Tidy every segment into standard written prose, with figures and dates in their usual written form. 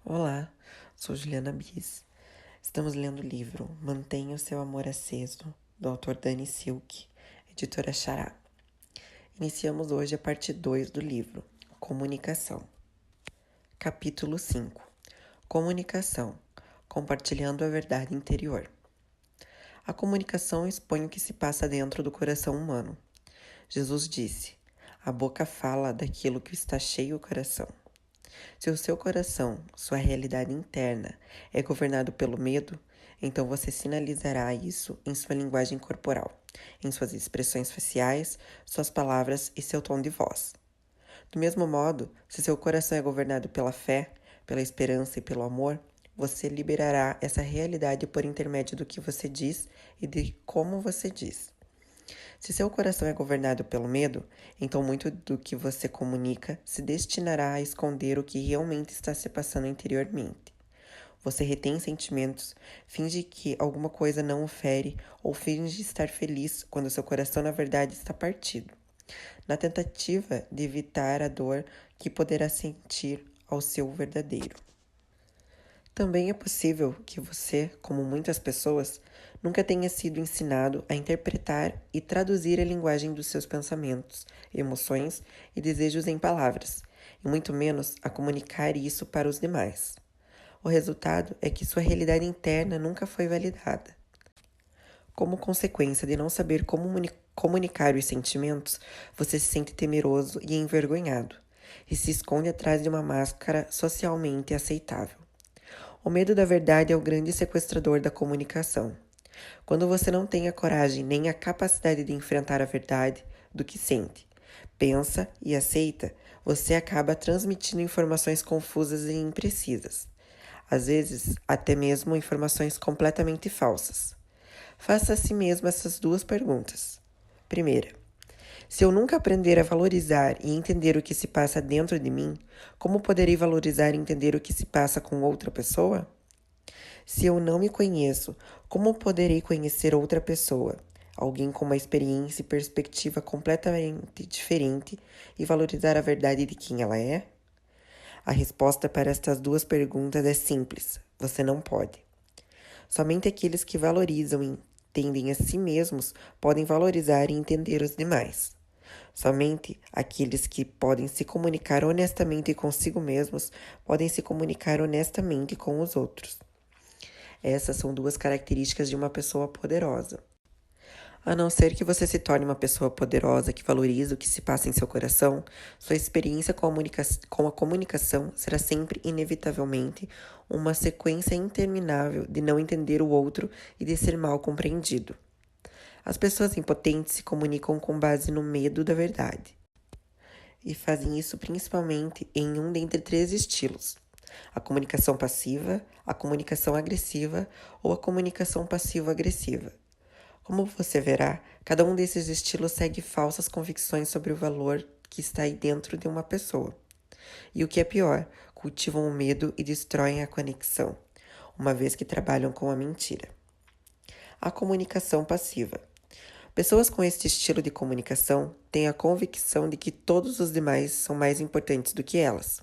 Olá, sou Juliana Bis. Estamos lendo o livro Mantenha o Seu Amor Aceso, do autor Dani Silk, editora Xará. Iniciamos hoje a parte 2 do livro, Comunicação. Capítulo 5. Comunicação, compartilhando a verdade interior. A comunicação expõe o que se passa dentro do coração humano. Jesus disse: a boca fala daquilo que está cheio o coração. Se o seu coração, sua realidade interna, é governado pelo medo, então você sinalizará isso em sua linguagem corporal, em suas expressões faciais, suas palavras e seu tom de voz. Do mesmo modo, se seu coração é governado pela fé, pela esperança e pelo amor, você liberará essa realidade por intermédio do que você diz e de como você diz. Se seu coração é governado pelo medo, então muito do que você comunica se destinará a esconder o que realmente está se passando interiormente. Você retém sentimentos, finge que alguma coisa não o fere ou finge estar feliz quando seu coração na verdade está partido, na tentativa de evitar a dor que poderá sentir ao seu verdadeiro. Também é possível que você, como muitas pessoas, nunca tenha sido ensinado a interpretar e traduzir a linguagem dos seus pensamentos, emoções e desejos em palavras, e muito menos a comunicar isso para os demais. O resultado é que sua realidade interna nunca foi validada. Como consequência de não saber como comunicar os sentimentos, você se sente temeroso e envergonhado, e se esconde atrás de uma máscara socialmente aceitável. O medo da verdade é o grande sequestrador da comunicação. Quando você não tem a coragem nem a capacidade de enfrentar a verdade do que sente, pensa e aceita, você acaba transmitindo informações confusas e imprecisas. Às vezes, até mesmo informações completamente falsas. Faça a si mesmo essas duas perguntas. Primeira, se eu nunca aprender a valorizar e entender o que se passa dentro de mim, como poderei valorizar e entender o que se passa com outra pessoa? Se eu não me conheço, como poderei conhecer outra pessoa, alguém com uma experiência e perspectiva completamente diferente, e valorizar a verdade de quem ela é? A resposta para estas duas perguntas é simples: você não pode. Somente aqueles que valorizam e entendem a si mesmos podem valorizar e entender os demais. Somente aqueles que podem se comunicar honestamente consigo mesmos podem se comunicar honestamente com os outros. Essas são duas características de uma pessoa poderosa. A não ser que você se torne uma pessoa poderosa que valoriza o que se passa em seu coração, sua experiência com a comunicação será sempre, inevitavelmente, uma sequência interminável de não entender o outro e de ser mal compreendido. As pessoas impotentes se comunicam com base no medo da verdade. E fazem isso principalmente em um dentre três estilos: a comunicação passiva, a comunicação agressiva ou a comunicação passivo-agressiva. Como você verá, cada um desses estilos segue falsas convicções sobre o valor que está aí dentro de uma pessoa. E o que é pior, cultivam o medo e destroem a conexão, uma vez que trabalham com a mentira. A comunicação passiva. Pessoas com este estilo de comunicação têm a convicção de que todos os demais são mais importantes do que elas.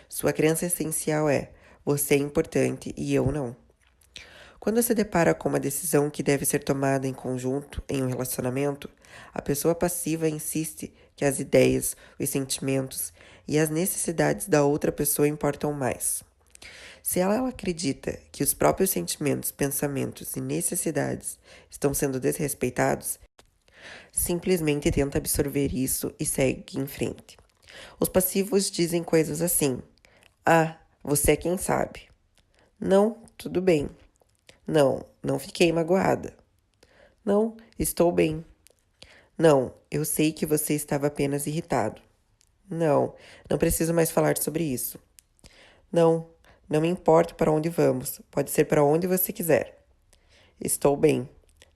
Sua crença essencial é: você é importante e eu não. Quando se depara com uma decisão que deve ser tomada em conjunto em um relacionamento, a pessoa passiva insiste que as ideias, os sentimentos e as necessidades da outra pessoa importam mais. Se ela acredita que os próprios sentimentos, pensamentos e necessidades estão sendo desrespeitados, simplesmente tenta absorver isso e segue em frente. Os passivos dizem coisas assim: ah, você é quem sabe. Não, tudo bem. Não, não fiquei magoada. Não, estou bem. Não, eu sei que você estava apenas irritado. Não, não preciso mais falar sobre isso. Não, não me importo para onde vamos. Pode ser para onde você quiser. Estou bem.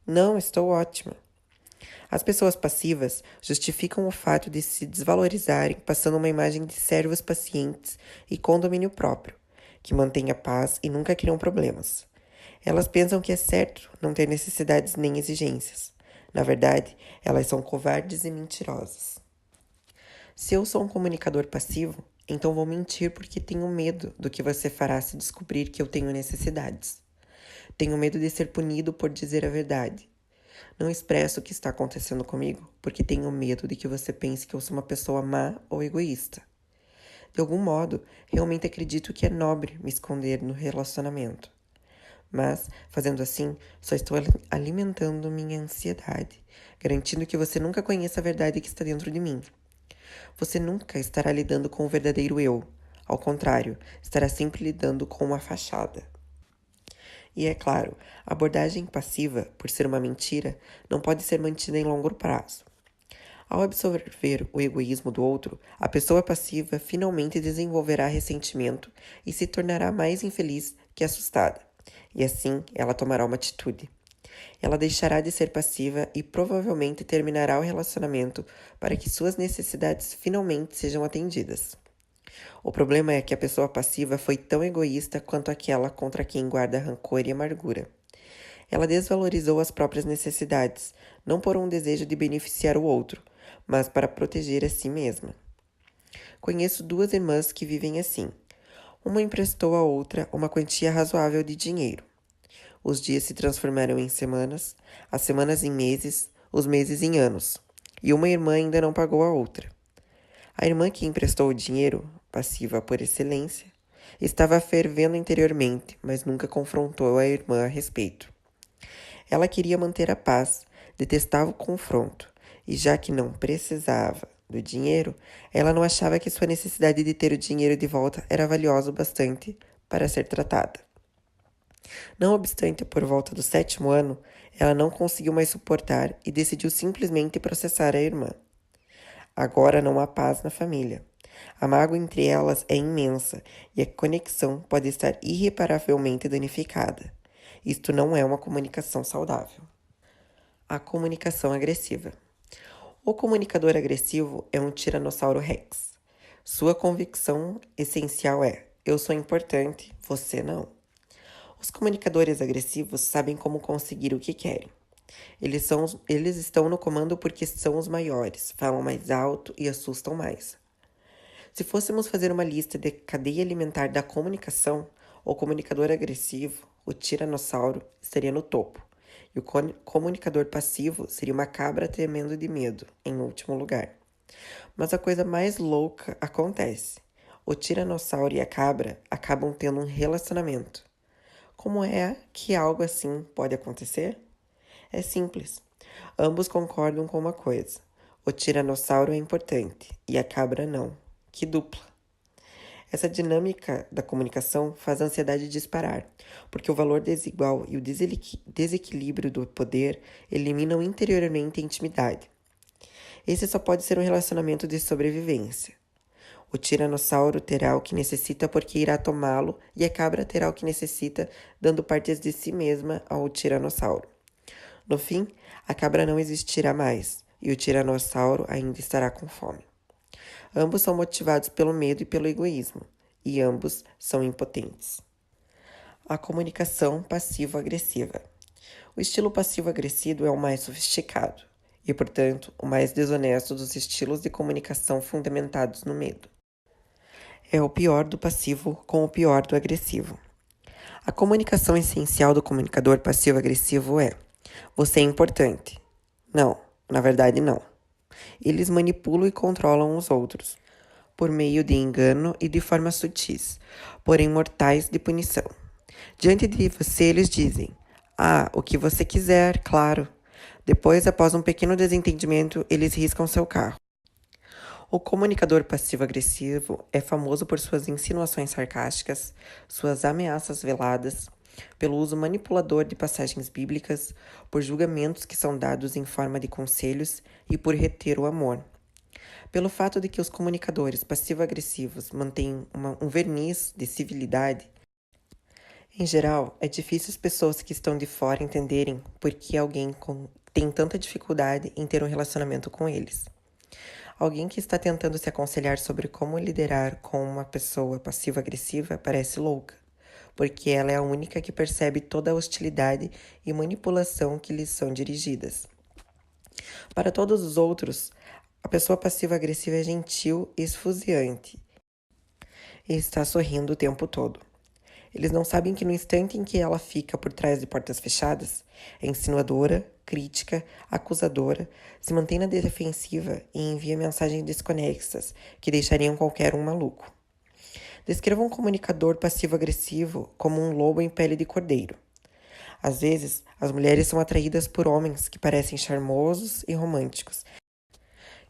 Não, estou ótima. As pessoas passivas justificam o fato de se desvalorizarem passando uma imagem de servos pacientes e com domínio próprio, que mantêm a paz e nunca criam problemas. Elas pensam que é certo não ter necessidades nem exigências. Na verdade, elas são covardes e mentirosas. Se eu sou um comunicador passivo, Então vou mentir porque tenho medo do que você fará se descobrir que eu tenho necessidades. Tenho medo de ser punido por dizer a verdade. Não expresso o que está acontecendo comigo porque tenho medo de que você pense que eu sou uma pessoa má ou egoísta. De algum modo, realmente acredito que é nobre me esconder no relacionamento. Mas, fazendo assim, só estou alimentando minha ansiedade, garantindo que você nunca conheça a verdade que está dentro de mim. Você nunca estará lidando com o verdadeiro eu. Ao contrário, estará sempre lidando com uma fachada. E é claro, a abordagem passiva, por ser uma mentira, não pode ser mantida em longo prazo. Ao absorver o egoísmo do outro, a pessoa passiva finalmente desenvolverá ressentimento e se tornará mais infeliz que assustada. E assim, ela tomará uma atitude. Ela deixará de ser passiva e provavelmente terminará o relacionamento para que suas necessidades finalmente sejam atendidas. O problema é que a pessoa passiva foi tão egoísta quanto aquela contra quem guarda rancor e amargura. Ela desvalorizou as próprias necessidades, não por um desejo de beneficiar o outro, mas para proteger a si mesma. Conheço duas irmãs que vivem assim. Uma emprestou à outra uma quantia razoável de dinheiro. Os dias se transformaram em semanas, as semanas em meses, os meses em anos, e uma irmã ainda não pagou a outra. A irmã que emprestou o dinheiro, passiva por excelência, estava fervendo interiormente, mas nunca confrontou a irmã a respeito. Ela queria manter a paz, detestava o confronto, e já que não precisava do dinheiro, ela não achava que sua necessidade de ter o dinheiro de volta era valiosa o bastante para ser tratada. Não obstante, por volta do 7º ano, ela não conseguiu mais suportar e decidiu simplesmente processar a irmã. Agora não há paz na família. A mágoa entre elas é imensa e a conexão pode estar irreparavelmente danificada. Isto não é uma comunicação saudável. A comunicação agressiva. O comunicador agressivo é um tiranossauro rex. Sua convicção essencial é: eu sou importante, você não. Os comunicadores agressivos sabem como conseguir o que querem. Eles estão no comando porque são os maiores, falam mais alto e assustam mais. Se fôssemos fazer uma lista de cadeia alimentar da comunicação, o comunicador agressivo, o tiranossauro, estaria no topo. E o comunicador passivo seria uma cabra tremendo de medo, em último lugar. Mas a coisa mais louca acontece. O tiranossauro e a cabra acabam tendo um relacionamento. Como é que algo assim pode acontecer? É simples. Ambos concordam com uma coisa. O tiranossauro é importante e a cabra não. Que dupla! Essa dinâmica da comunicação faz a ansiedade disparar, porque o valor desigual e o desequilíbrio do poder eliminam interiormente a intimidade. Esse só pode ser um relacionamento de sobrevivência. O tiranossauro terá o que necessita porque irá tomá-lo e a cabra terá o que necessita, dando partes de si mesma ao tiranossauro. No fim, a cabra não existirá mais e o tiranossauro ainda estará com fome. Ambos são motivados pelo medo e pelo egoísmo, e ambos são impotentes. A comunicação passivo-agressiva. O estilo passivo-agressivo é o mais sofisticado e, portanto, o mais desonesto dos estilos de comunicação fundamentados no medo. É o pior do passivo com o pior do agressivo. A comunicação essencial do comunicador passivo-agressivo é: você é importante. Não, na verdade não. Eles manipulam e controlam os outros, por meio de engano e de formas sutis, porém mortais de punição. Diante de você, eles dizem: ah, o que você quiser, claro. Depois, após um pequeno desentendimento, eles riscam seu carro. O comunicador passivo-agressivo é famoso por suas insinuações sarcásticas, suas ameaças veladas, pelo uso manipulador de passagens bíblicas, por julgamentos que são dados em forma de conselhos e por reter o amor. Pelo fato de que os comunicadores passivo-agressivos mantêm um verniz de civilidade, em geral, é difícil as pessoas que estão de fora entenderem por que alguém tem tanta dificuldade em ter um relacionamento com eles. Alguém que está tentando se aconselhar sobre como liderar com uma pessoa passiva-agressiva parece louca, porque ela é a única que percebe toda a hostilidade e manipulação que lhes são dirigidas. Para todos os outros, a pessoa passiva-agressiva é gentil e esfuziante, e está sorrindo o tempo todo. Eles não sabem que no instante em que ela fica por trás de portas fechadas, é insinuadora, crítica, acusadora, se mantém na defensiva e envia mensagens desconexas que deixariam qualquer um maluco. Descreva um comunicador passivo-agressivo como um lobo em pele de cordeiro. Às vezes, as mulheres são atraídas por homens que parecem charmosos e românticos,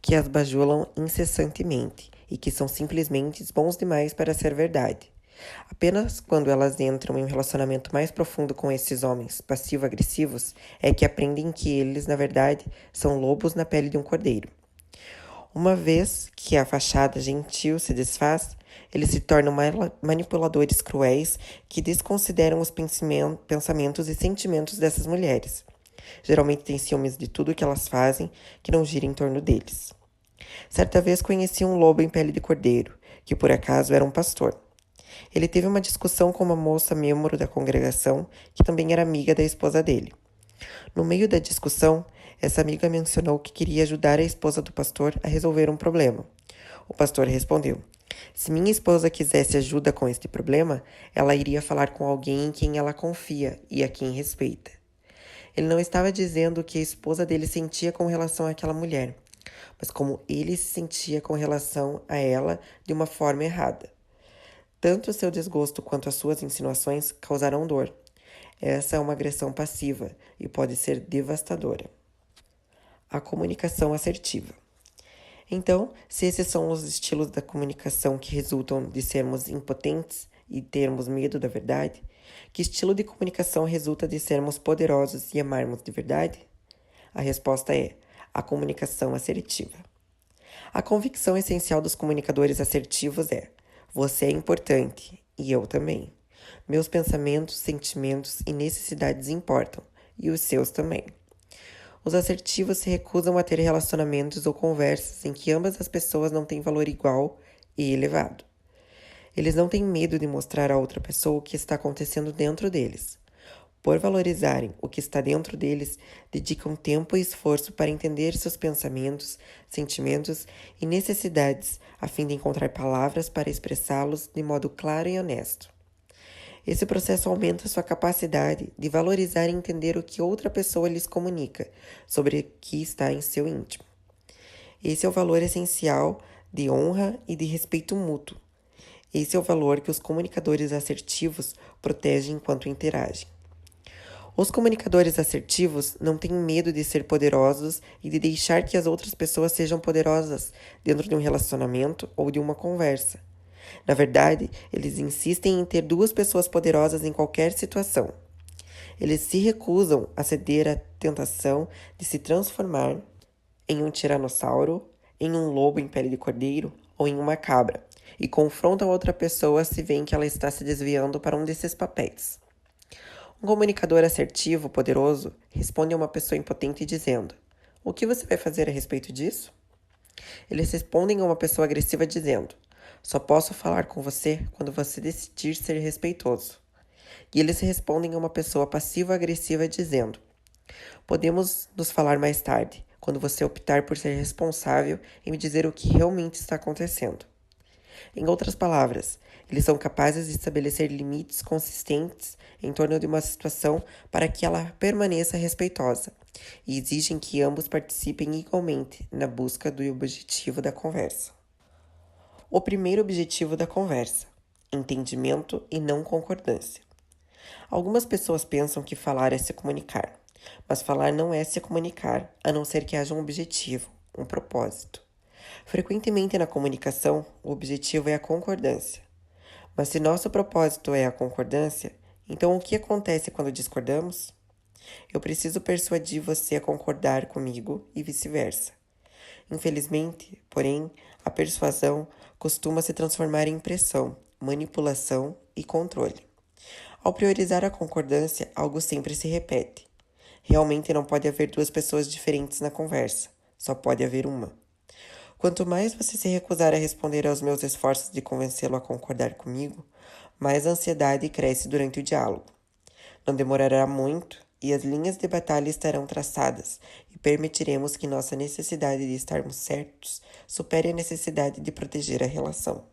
que as bajulam incessantemente e que são simplesmente bons demais para ser verdade. Apenas quando elas entram em um relacionamento mais profundo com esses homens passivo-agressivos é que aprendem que eles, na verdade, são lobos na pele de um cordeiro. Uma vez que a fachada gentil se desfaz, eles se tornam manipuladores cruéis que desconsideram os pensamentos e sentimentos dessas mulheres. Geralmente têm ciúmes de tudo que elas fazem que não gira em torno deles. Certa vez conheci um lobo em pele de cordeiro, que por acaso era um pastor. Ele teve uma discussão com uma moça membro da congregação, que também era amiga da esposa dele. No meio da discussão, essa amiga mencionou que queria ajudar a esposa do pastor a resolver um problema. O pastor respondeu: se minha esposa quisesse ajuda com este problema, ela iria falar com alguém em quem ela confia e a quem respeita. Ele não estava dizendo o que a esposa dele sentia com relação àquela mulher, mas como ele se sentia com relação a ela de uma forma errada. Tanto o seu desgosto quanto as suas insinuações causarão dor. Essa é uma agressão passiva e pode ser devastadora. A comunicação assertiva. Então, se esses são os estilos da comunicação que resultam de sermos impotentes e termos medo da verdade, que estilo de comunicação resulta de sermos poderosos e amarmos de verdade? A resposta é a comunicação assertiva. A convicção essencial dos comunicadores assertivos é: você é importante e eu também. Meus pensamentos, sentimentos e necessidades importam, e os seus também. Os assertivos se recusam a ter relacionamentos ou conversas em que ambas as pessoas não têm valor igual e elevado. Eles não têm medo de mostrar a outra pessoa o que está acontecendo dentro deles. Por valorizarem o que está dentro deles, dedicam tempo e esforço para entender seus pensamentos, sentimentos e necessidades, a fim de encontrar palavras para expressá-los de modo claro e honesto. Esse processo aumenta sua capacidade de valorizar e entender o que outra pessoa lhes comunica sobre o que está em seu íntimo. Esse é o valor essencial de honra e de respeito mútuo. Esse é o valor que os comunicadores assertivos protegem enquanto interagem. Os comunicadores assertivos não têm medo de ser poderosos e de deixar que as outras pessoas sejam poderosas dentro de um relacionamento ou de uma conversa. Na verdade, eles insistem em ter duas pessoas poderosas em qualquer situação. Eles se recusam a ceder à tentação de se transformar em um tiranossauro, em um lobo em pele de cordeiro ou em uma cabra, e confrontam a outra pessoa se veem que ela está se desviando para um desses papéis. Um comunicador assertivo, poderoso, responde a uma pessoa impotente dizendo: o que você vai fazer a respeito disso? Eles respondem a uma pessoa agressiva dizendo: só posso falar com você quando você decidir ser respeitoso. E eles respondem a uma pessoa passiva-agressiva dizendo: podemos nos falar mais tarde, quando você optar por ser responsável e me dizer o que realmente está acontecendo. Em outras palavras, eles são capazes de estabelecer limites consistentes em torno de uma situação para que ela permaneça respeitosa e exigem que ambos participem igualmente na busca do objetivo da conversa. O primeiro objetivo da conversa: entendimento e não concordância. Algumas pessoas pensam que falar é se comunicar, mas falar não é se comunicar, a não ser que haja um objetivo, um propósito. Frequentemente na comunicação, o objetivo é a concordância. Mas se nosso propósito é a concordância, então o que acontece quando discordamos? Eu preciso persuadir você a concordar comigo e vice-versa. Infelizmente, porém, a persuasão costuma se transformar em pressão, manipulação e controle. Ao priorizar a concordância, algo sempre se repete. Realmente não pode haver duas pessoas diferentes na conversa, só pode haver uma. Quanto mais você se recusar a responder aos meus esforços de convencê-lo a concordar comigo, mais a ansiedade cresce durante o diálogo. Não demorará muito e as linhas de batalha estarão traçadas e permitiremos que nossa necessidade de estarmos certos supere a necessidade de proteger a relação.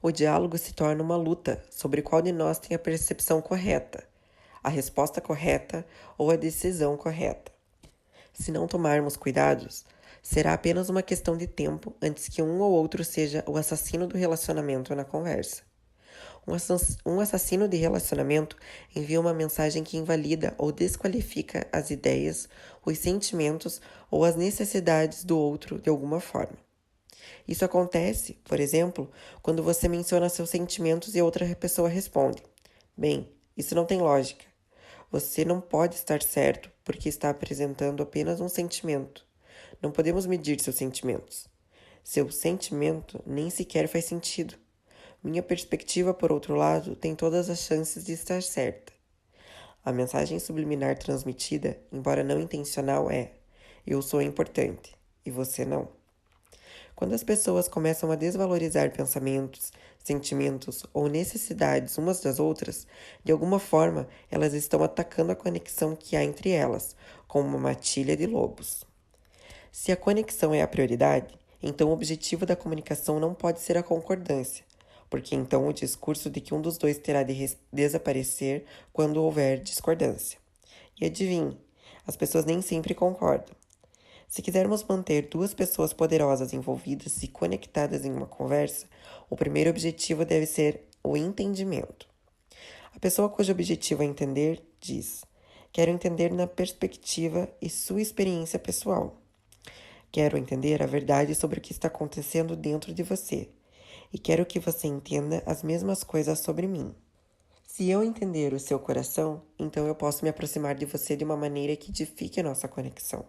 O diálogo se torna uma luta sobre qual de nós tem a percepção correta, a resposta correta ou a decisão correta. Se não tomarmos cuidados, será apenas uma questão de tempo antes que um ou outro seja o assassino do relacionamento na conversa. Um assassino de relacionamento envia uma mensagem que invalida ou desqualifica as ideias, os sentimentos ou as necessidades do outro de alguma forma. Isso acontece, por exemplo, quando você menciona seus sentimentos e outra pessoa responde: "Bem, isso não tem lógica. Você não pode estar certo porque está apresentando apenas um sentimento. Não podemos medir seus sentimentos. Seu sentimento nem sequer faz sentido. Minha perspectiva, por outro lado, tem todas as chances de estar certa." A mensagem subliminar transmitida, embora não intencional, é: "Eu sou importante e você não." Quando as pessoas começam a desvalorizar pensamentos, sentimentos ou necessidades umas das outras, de alguma forma elas estão atacando a conexão que há entre elas, como uma matilha de lobos. Se a conexão é a prioridade, então o objetivo da comunicação não pode ser a concordância, porque então o discurso de que um dos dois terá de desaparecer quando houver discordância. E adivinhe, as pessoas nem sempre concordam. Se quisermos manter duas pessoas poderosas envolvidas e conectadas em uma conversa, o primeiro objetivo deve ser o entendimento. A pessoa cujo objetivo é entender diz: "Quero entender na perspectiva e sua experiência pessoal. Quero entender a verdade sobre o que está acontecendo dentro de você. E quero que você entenda as mesmas coisas sobre mim." Se eu entender o seu coração, então eu posso me aproximar de você de uma maneira que edifique a nossa conexão.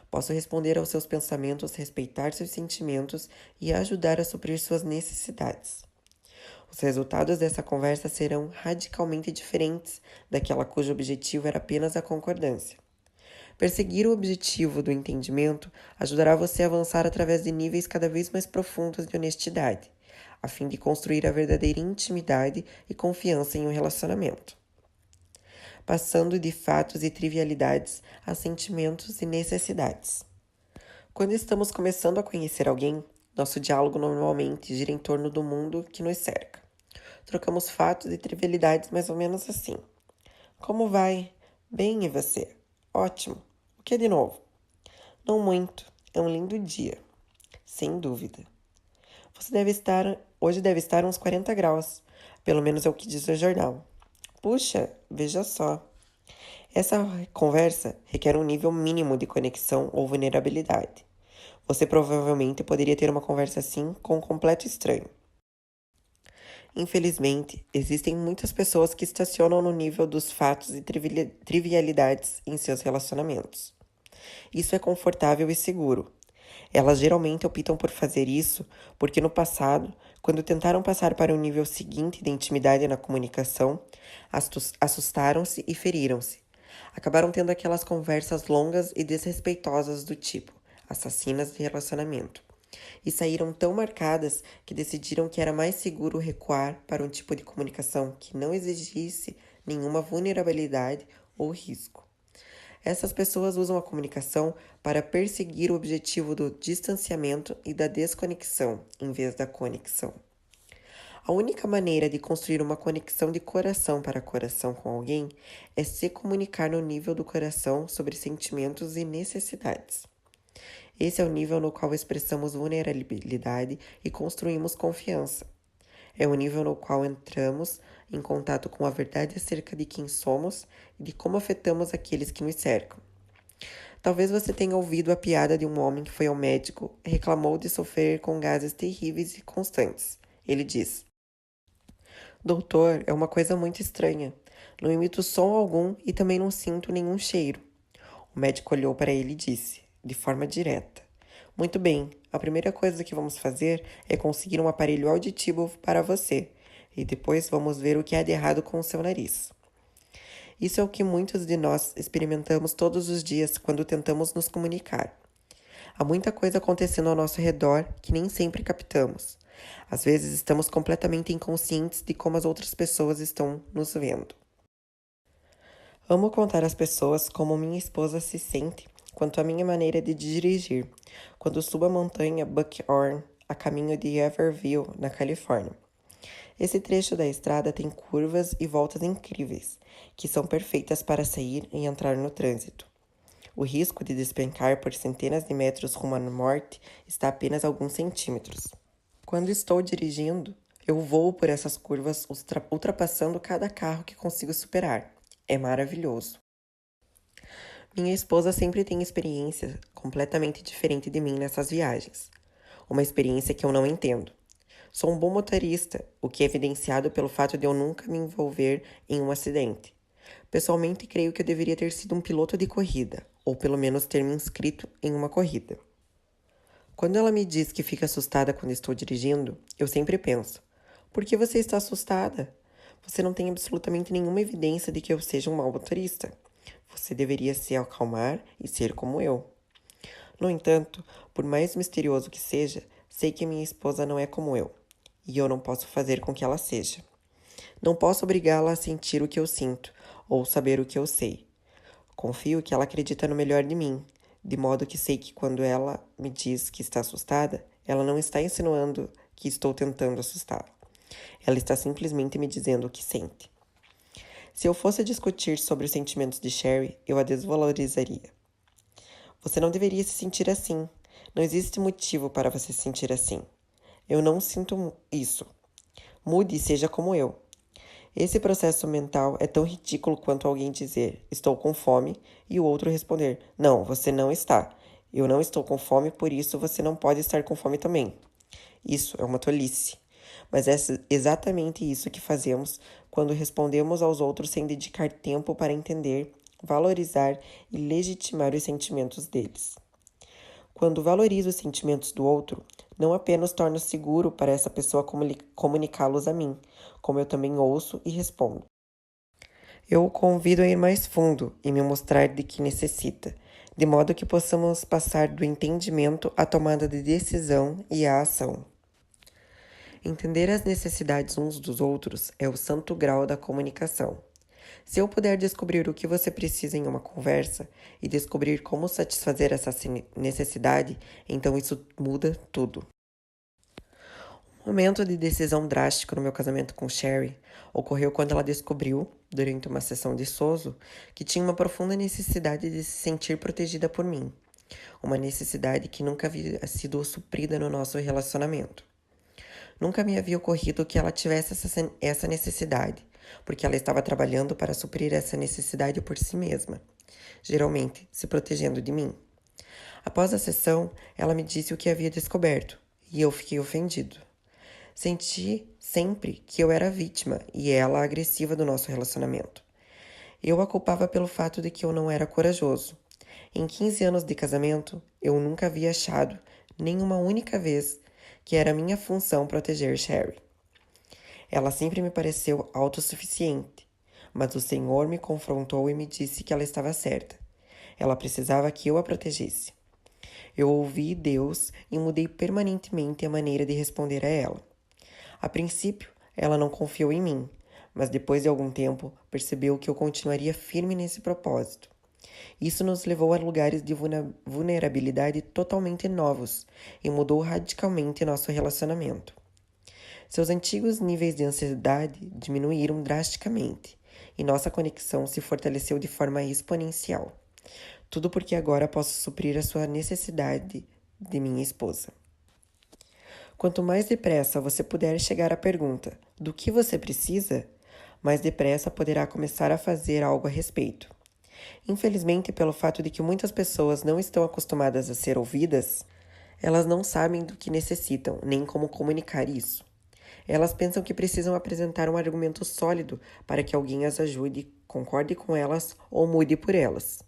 Posso responder aos seus pensamentos, respeitar seus sentimentos e ajudar a suprir suas necessidades. Os resultados dessa conversa serão radicalmente diferentes daquela cujo objetivo era apenas a concordância. Perseguir o objetivo do entendimento ajudará você a avançar através de níveis cada vez mais profundos de honestidade, a fim de construir a verdadeira intimidade e confiança em um relacionamento, passando de fatos e trivialidades a sentimentos e necessidades. Quando estamos começando a conhecer alguém, nosso diálogo normalmente gira em torno do mundo que nos cerca. Trocamos fatos e trivialidades mais ou menos assim: "Como vai?" "Bem, e você?" "Ótimo." "O que é de novo?" "Não muito. É um lindo dia." "Sem dúvida." Hoje deve estar uns 40 graus. Pelo menos é o que diz o jornal." "Puxa, veja só." Essa conversa requer um nível mínimo de conexão ou vulnerabilidade. Você provavelmente poderia ter uma conversa assim com um completo estranho. Infelizmente, existem muitas pessoas que estacionam no nível dos fatos e trivialidades em seus relacionamentos. Isso é confortável e seguro. Elas geralmente optam por fazer isso porque no passado, quando tentaram passar para o nível seguinte de intimidade na comunicação, assustaram-se e feriram-se. Acabaram tendo aquelas conversas longas e desrespeitosas do tipo assassinas de relacionamento. E saíram tão marcadas que decidiram que era mais seguro recuar para um tipo de comunicação que não exigisse nenhuma vulnerabilidade ou risco. Essas pessoas usam a comunicação para perseguir o objetivo do distanciamento e da desconexão, em vez da conexão. A única maneira de construir uma conexão de coração para coração com alguém é se comunicar no nível do coração sobre sentimentos e necessidades. Esse é o nível no qual expressamos vulnerabilidade e construímos confiança. É o nível no qual entramos em contato com a verdade acerca de quem somos e de como afetamos aqueles que nos cercam. Talvez você tenha ouvido a piada de um homem que foi ao médico e reclamou de sofrer com gases terríveis e constantes. Ele diz: "Doutor, é uma coisa muito estranha. Não emito som algum e também não sinto nenhum cheiro." O médico olhou para ele e disse, de forma direta: "Muito bem, a primeira coisa que vamos fazer é conseguir um aparelho auditivo para você, e depois vamos ver o que há de errado com o seu nariz." Isso é o que muitos de nós experimentamos todos os dias quando tentamos nos comunicar. Há muita coisa acontecendo ao nosso redor que nem sempre captamos. Às vezes estamos completamente inconscientes de como as outras pessoas estão nos vendo. Amo contar às pessoas como minha esposa se sente quanto à minha maneira de dirigir, quando subo a montanha Buckhorn a caminho de Everville, na Califórnia. Esse trecho da estrada tem curvas e voltas incríveis, que são perfeitas para sair e entrar no trânsito. O risco de despencar por centenas de metros rumo à morte está a apenas alguns centímetros. Quando estou dirigindo, eu voo por essas curvas ultrapassando cada carro que consigo superar. É maravilhoso. Minha esposa sempre tem experiência completamente diferente de mim nessas viagens. Uma experiência que eu não entendo. Sou um bom motorista, o que é evidenciado pelo fato de eu nunca me envolver em um acidente. Pessoalmente, creio que eu deveria ter sido um piloto de corrida, ou pelo menos ter me inscrito em uma corrida. Quando ela me diz que fica assustada quando estou dirigindo, eu sempre penso: por que você está assustada? Você não tem absolutamente nenhuma evidência de que eu seja um mau motorista. Você deveria se acalmar e ser como eu. No entanto, por mais misterioso que seja, sei que minha esposa não é como eu, e eu não posso fazer com que ela seja. Não posso obrigá-la a sentir o que eu sinto, ou saber o que eu sei. Confio que ela acredita no melhor de mim, de modo que sei que quando ela me diz que está assustada, ela não está insinuando que estou tentando assustá-la. Ela está simplesmente me dizendo o que sente. Se eu fosse discutir sobre os sentimentos de Sherry, eu a desvalorizaria. Você não deveria se sentir assim. Não existe motivo para você se sentir assim. Eu não sinto isso. Mude e seja como eu. Esse processo mental é tão ridículo quanto alguém dizer, estou com fome, e o outro responder, não, você não está. Eu não estou com fome, por isso você não pode estar com fome também. Isso é uma tolice. Mas é exatamente isso que fazemos quando respondemos aos outros sem dedicar tempo para entender, valorizar e legitimar os sentimentos deles. Quando valorizo os sentimentos do outro, não apenas torno seguro para essa pessoa comunicá-los a mim, como eu também ouço e respondo. Eu o convido a ir mais fundo e me mostrar de que necessita, de modo que possamos passar do entendimento à tomada de decisão e à ação. Entender as necessidades uns dos outros é o santo grau da comunicação. Se eu puder descobrir o que você precisa em uma conversa e descobrir como satisfazer essa necessidade, então isso muda tudo. Um momento de decisão drástico no meu casamento com Sherry ocorreu quando ela descobriu, durante uma sessão de Sozo, que tinha uma profunda necessidade de se sentir protegida por mim. Uma necessidade que nunca havia sido suprida no nosso relacionamento. Nunca me havia ocorrido que ela tivesse essa necessidade, porque ela estava trabalhando para suprir essa necessidade por si mesma, geralmente se protegendo de mim. Após a sessão, ela me disse o que havia descoberto, e eu fiquei ofendido. Senti sempre que eu era a vítima e ela a agressiva do nosso relacionamento. Eu a culpava pelo fato de que eu não era corajoso. Em 15 anos de casamento, eu nunca havia achado, nem uma única vez, que era minha função proteger Sherry. Ela sempre me pareceu autossuficiente, mas o Senhor me confrontou e me disse que ela estava certa. Ela precisava que eu a protegesse. Eu ouvi Deus e mudei permanentemente a maneira de responder a ela. A princípio, ela não confiou em mim, mas depois de algum tempo percebeu que eu continuaria firme nesse propósito. Isso nos levou a lugares de vulnerabilidade totalmente novos e mudou radicalmente nosso relacionamento. Seus antigos níveis de ansiedade diminuíram drasticamente e nossa conexão se fortaleceu de forma exponencial. Tudo porque agora posso suprir a sua necessidade de minha esposa. Quanto mais depressa você puder chegar à pergunta do que você precisa, mais depressa poderá começar a fazer algo a respeito. Infelizmente, pelo fato de que muitas pessoas não estão acostumadas a ser ouvidas, elas não sabem do que necessitam, nem como comunicar isso. Elas pensam que precisam apresentar um argumento sólido para que alguém as ajude, concorde com elas ou mude por elas.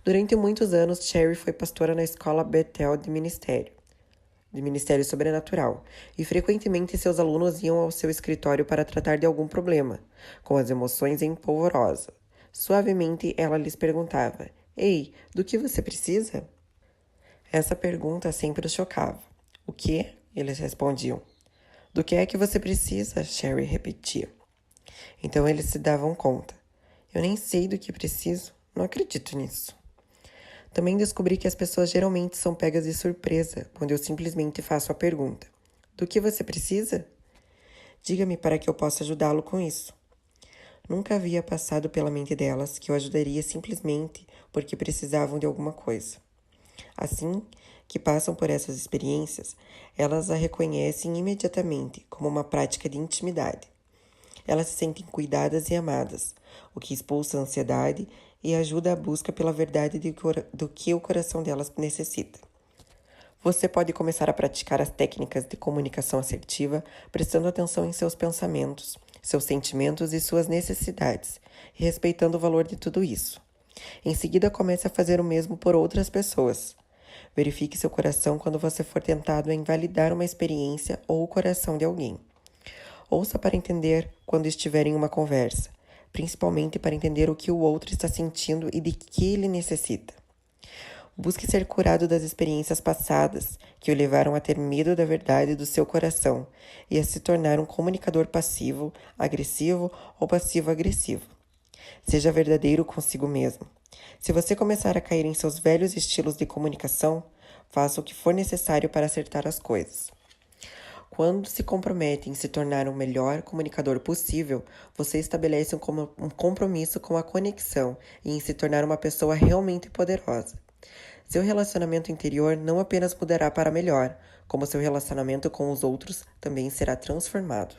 Durante muitos anos, Sherry foi pastora na escola Bethel de Ministério Sobrenatural, e frequentemente seus alunos iam ao seu escritório para tratar de algum problema, com as emoções em polvorosa. Suavemente, ela lhes perguntava: Ei, do que você precisa? Essa pergunta sempre os chocava. O quê? Eles respondiam. Do que é que você precisa? Sherry repetia. Então eles se davam conta. Eu nem sei do que preciso, não acredito nisso. Também descobri que as pessoas geralmente são pegas de surpresa quando eu simplesmente faço a pergunta: do que você precisa? Diga-me para que eu possa ajudá-lo com isso. Nunca havia passado pela mente delas que eu ajudaria simplesmente porque precisavam de alguma coisa. Assim que passam por essas experiências, elas a reconhecem imediatamente como uma prática de intimidade. Elas se sentem cuidadas e amadas, o que expulsa a ansiedade e ajuda a busca pela verdade do que o coração delas necessita. Você pode começar a praticar as técnicas de comunicação assertiva prestando atenção em seus pensamentos, seus sentimentos e suas necessidades, e respeitando o valor de tudo isso. Em seguida, comece a fazer o mesmo por outras pessoas. Verifique seu coração quando você for tentado a invalidar uma experiência ou o coração de alguém. Ouça para entender quando estiver em uma conversa, principalmente para entender o que o outro está sentindo e de que ele necessita. Busque ser curado das experiências passadas que o levaram a ter medo da verdade do seu coração e a se tornar um comunicador passivo, agressivo ou passivo-agressivo. Seja verdadeiro consigo mesmo. Se você começar a cair em seus velhos estilos de comunicação, faça o que for necessário para acertar as coisas. Quando se compromete em se tornar o melhor comunicador possível, você estabelece um compromisso com a conexão e em se tornar uma pessoa realmente poderosa. Seu relacionamento interior não apenas mudará para melhor, como seu relacionamento com os outros também será transformado.